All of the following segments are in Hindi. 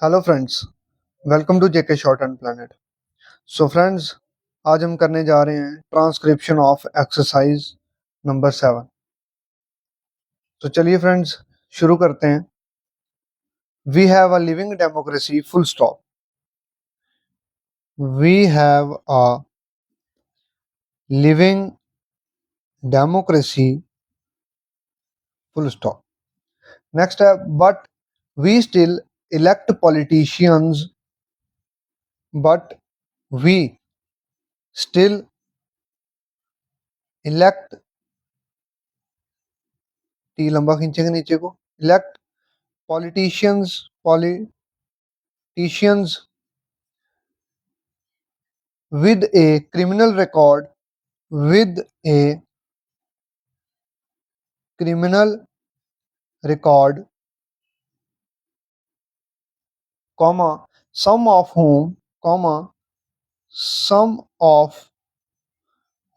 Hello friends, welcome to JK short and planet. So friends, आज हम करने जा रहे हैं ट्रांसक्रिप्शन ऑफ एक्सरसाइज नंबर 7। तो चलिए फ्रेंड्स, शुरू करते हैं। We have a living democracy full stop. We have a living democracy full stop. Next है, but we still elect politicians. But we still elect, T लंबा खींचेंगे नीचे को, elect politicians with a criminal record, with a criminal record, comma, some of whom, comma, some of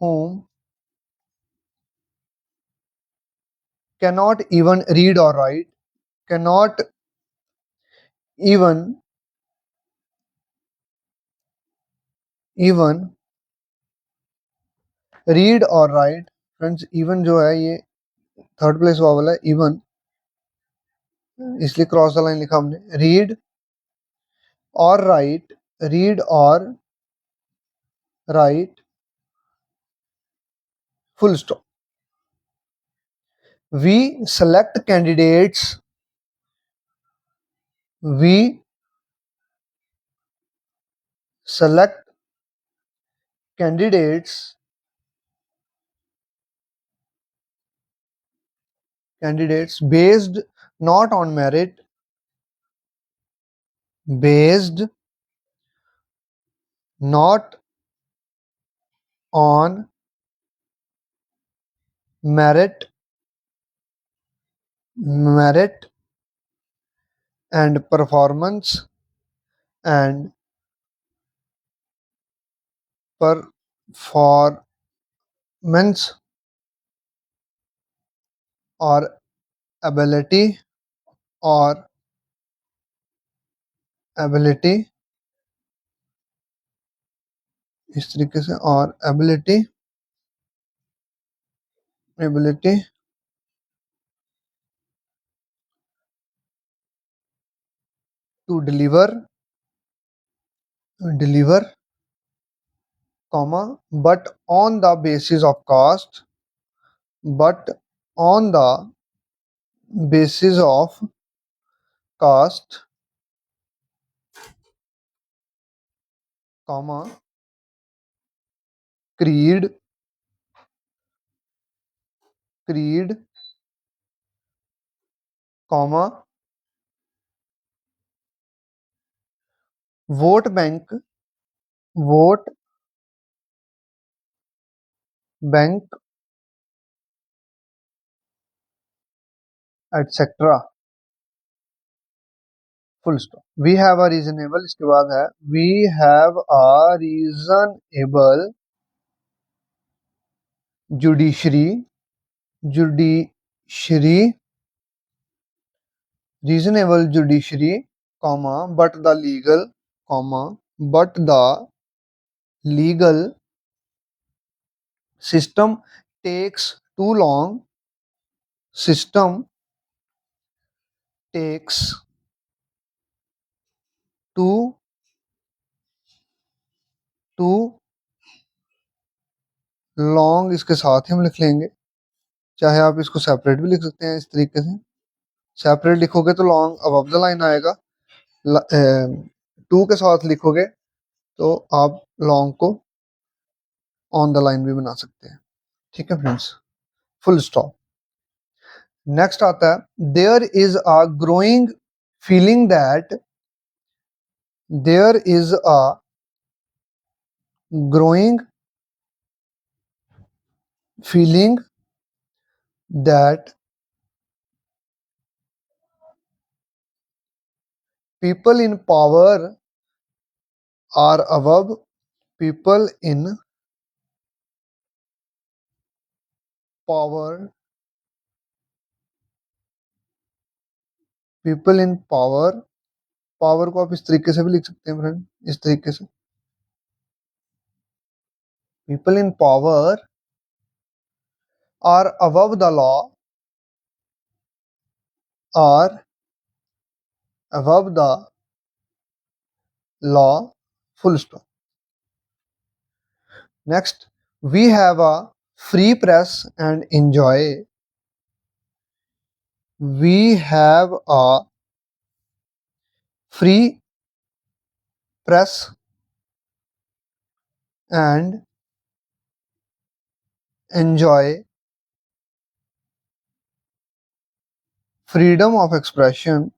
whom cannot even read or write, cannot even read or write। Friends, even जो है ये थर्ड प्लेस वावल है, इवन, इसलिए क्रॉस द लाइन लिखा हमने। रीड और राइट, रीड और right, full stop. We select candidates, we select candidates based not on merit, based not on merit and performance and performance or ability or ability, इस तरीके से, और ability to deliver, comma, but on the basis of caste, but on the basis of caste, comma, creed, comma, vote bank etc, full stop. We have a reasonable, इसके बाद है we have a reasonable judiciary, reasonable judiciary, comma, but the legal, comma, but the legal system takes too long, system takes too long, इसके साथ ही हम लिख लेंगे। चाहे आप इसको सेपरेट भी लिख सकते हैं, इस तरीके से सेपरेट लिखोगे तो लॉन्ग अबव द लाइन आएगा, टू के साथ लिखोगे तो आप लॉन्ग को ऑन द लाइन भी बना सकते हैं। ठीक है फ्रेंड्स, फुल स्टॉप। नेक्स्ट आता है, there is a growing feeling that, there is a growing feeling that people in power are above people in power, people in power power को आप इस तरीके से भी लिख सकते हैं फ्रेंड, इस तरीके से, people in power are above the law, are above the law, full stop. Next, we have a free press and enjoy. We have a free press and enjoy freedom of expression,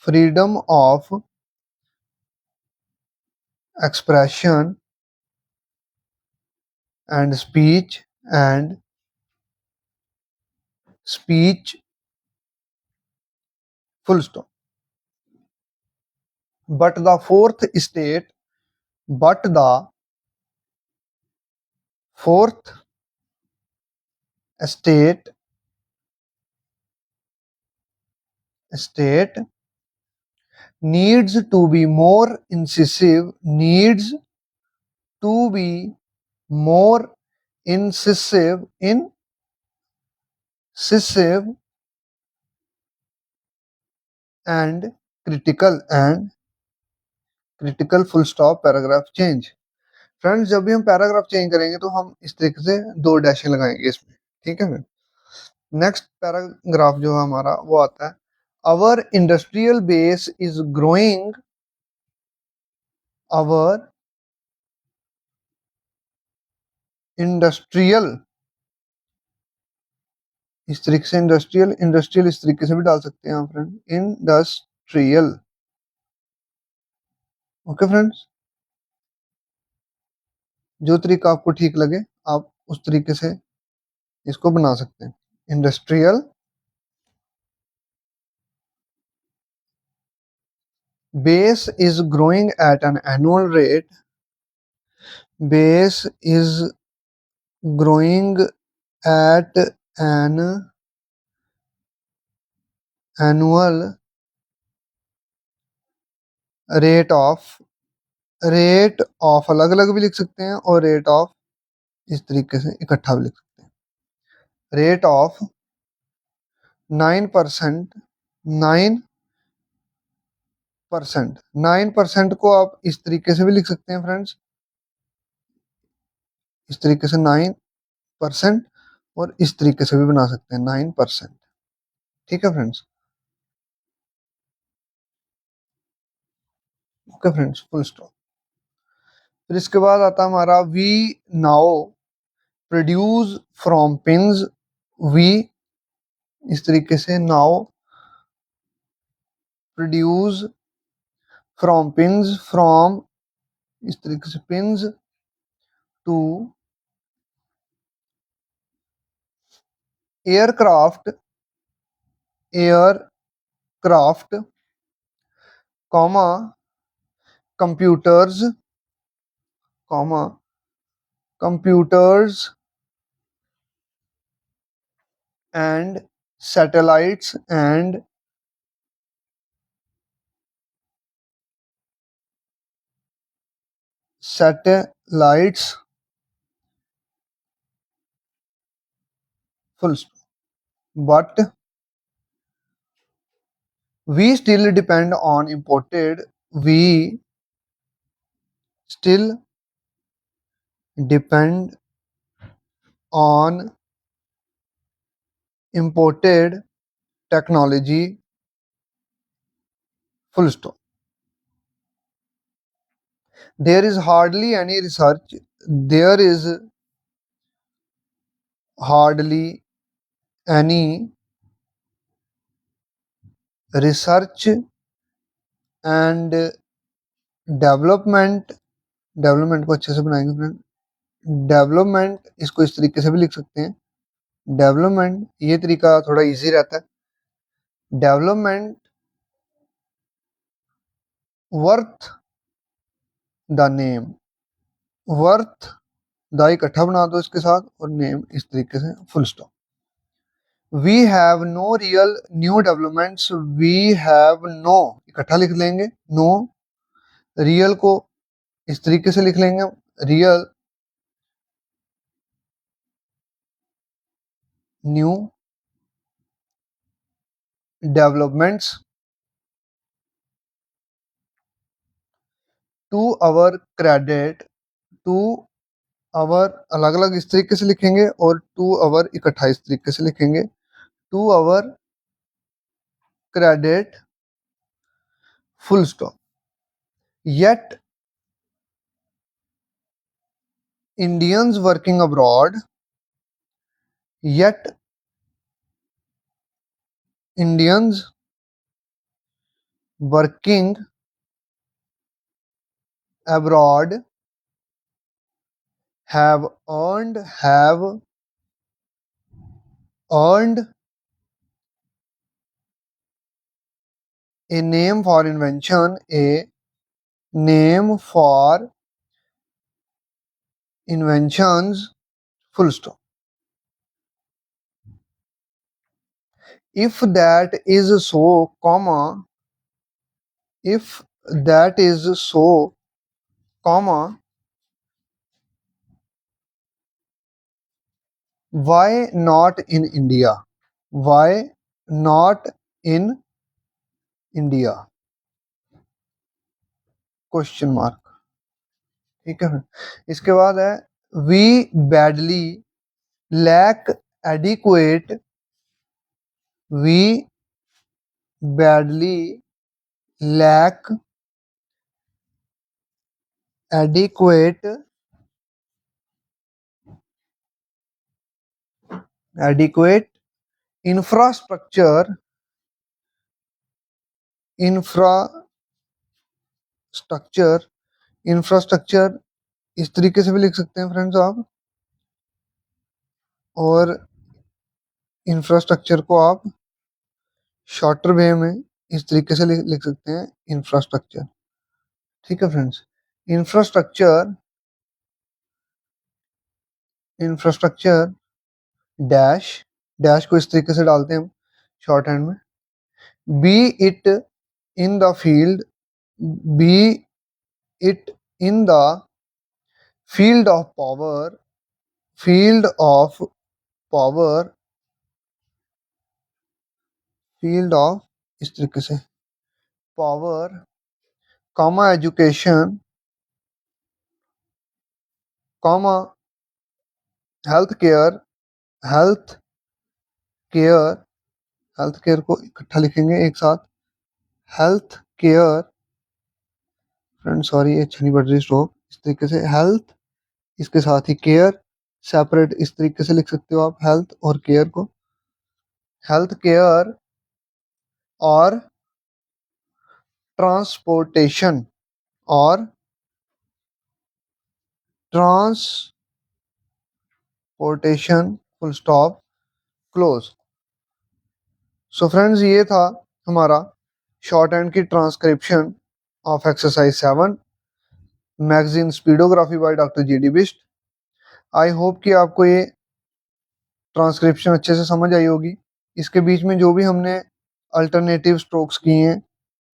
freedom of expression and speech, full stop. But the fourth estate, but the fourth estate needs to be more incisive, needs to be more incisive and critical, full stop, paragraph change. Friends, जब भी हम पैराग्राफ चेंज करेंगे तो हम इस तरीके से दो डैशें लगाएंगे इसमें, ठीक है फ्रेंड. नेक्स्ट पैराग्राफ जो है हमारा वो आता है, our industrial base is growing, our industrial, इस तरीके से इंडस्ट्रियल इस तरीके से भी डाल सकते हैं आप फ्रेंड, इंडस्ट्रियल. ओके फ्रेंड्स, जो तरीका आपको ठीक लगे आप उस तरीके से इसको बना सकते हैं. Industrial base is growing at an annual rate, base is growing at an annual rate of अलग अलग भी लिख सकते हैं और रेट ऑफ इस तरीके से इकट्ठा भी लिख सकते हैं. रेट ऑफ 9%, 9% को आप इस तरीके से भी लिख सकते हैं फ्रेंड्स, इस तरीके से 9%, और इस तरीके से भी बना सकते हैं 9%. ठीक है friends. Okay friends, full stop. फिर इसके बाद आता है हमारा we now produce from pins, we इस तरीके से, now produce from pins, from इस तरीके से pins to aircraft, comma computers, and satellites, full stop. But we still depend on imported, we still depend on imported technology, full stop. There is hardly any research, there is hardly any research and development, development को अच्छे से बनाएंगे फ्रेंड, डेवलपमेंट इसको इस तरीके से भी लिख सकते हैं, डेवलपमेंट, ये तरीका थोड़ा इजी रहता है. Development worth the name, worth the इकट्ठा बना दो इसके साथ और नेम इस तरीके से, full stop. We have no real new developments, we have no इकट्ठा लिख लेंगे, नो रियल को इस तरीके से लिख लेंगे, real new developments to our credit, to our अलग अलग इस तरीके से लिखेंगे और टू अवर इकट्ठा इस तरीके से लिखेंगे, to our credit full stop. Yet Indians working abroad, yet Indians working abroad have earned a name for invention, a name for inventions full stop। If that is so, comma, if that is so, comma, why not in India, why not in India, question mark. ठीक है, इसके बाद है we badly lack adequate, we badly lack adequate infrastructure, infrastructure इस तरीके से भी लिख सकते हैं फ्रेंड्स आप, और इंफ्रास्ट्रक्चर को आप शॉर्टर वे में इस तरीके से लिख सकते हैं, इंफ्रास्ट्रक्चर। ठीक है फ्रेंड्स, इंफ्रास्ट्रक्चर डैश, डैश को इस तरीके से डालते हैं हम शॉर्ट हैंड में, B it in the field, B it in the field of power, field of power, field of इस तरीके से power, comma education, comma health care, health care, health care को इकट्ठा लिखेंगे एक साथ, हेल्थ केयर, फ्रेंड सॉरी ये अच्छा नहीं बढ़ रही स्ट्रोक, इस तरीके से हेल्थ, इसके साथ ही केयर सेपरेट इस तरीके से लिख सकते हो आप, हेल्थ और केयर को, हेल्थ केयर और ट्रांसपोर्टेशन, और transportation full stop close. So friends ये था हमारा शॉर्ट हैंड की transcription of exercise 7 magazine speedography by doctor G D Bist. I hope कि आपको ये ट्रांसक्रिप्शन अच्छे से समझ आई होगी। इसके बीच में जो भी हमने अल्टरनेटिव स्ट्रोक्स किए हैं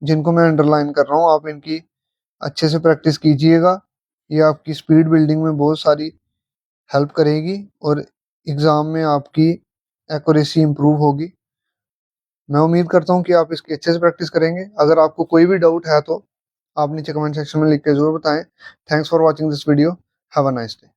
जिनको मैं अंडरलाइन कर रहा हूँ, आप इनकी अच्छे से प्रैक्टिस कीजिएगा, ये आपकी स्पीड बिल्डिंग में बहुत सारी हेल्प करेगी और एग्ज़ाम में आपकी एक्यूरेसी इम्प्रूव होगी। मैं उम्मीद करता हूँ कि आप इसकी अच्छे से प्रैक्टिस करेंगे। अगर आपको कोई भी डाउट है तो आप नीचे कमेंट सेक्शन में लिख के ज़रूर बताएं। Thanks for watching this video, have a nice day.